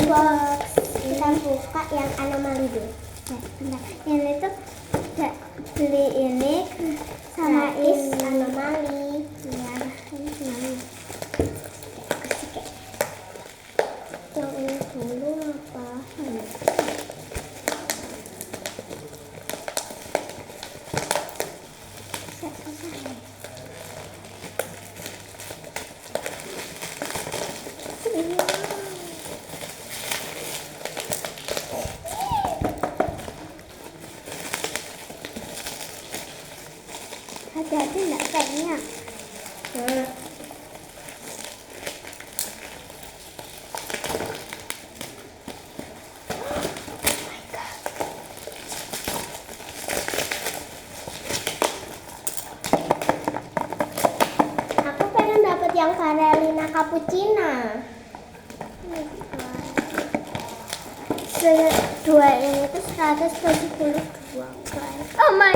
box. Kita buka yang anomali dulu. Bentar. Yang itu beli ini sama is anomali. Ya, ini gimana? Yang ini dulu apa? Hati-hati nggak kayaknya. Aku pengen dapat yang Carolina Cappuccino. Dua ini tuh 172 guys. Oh my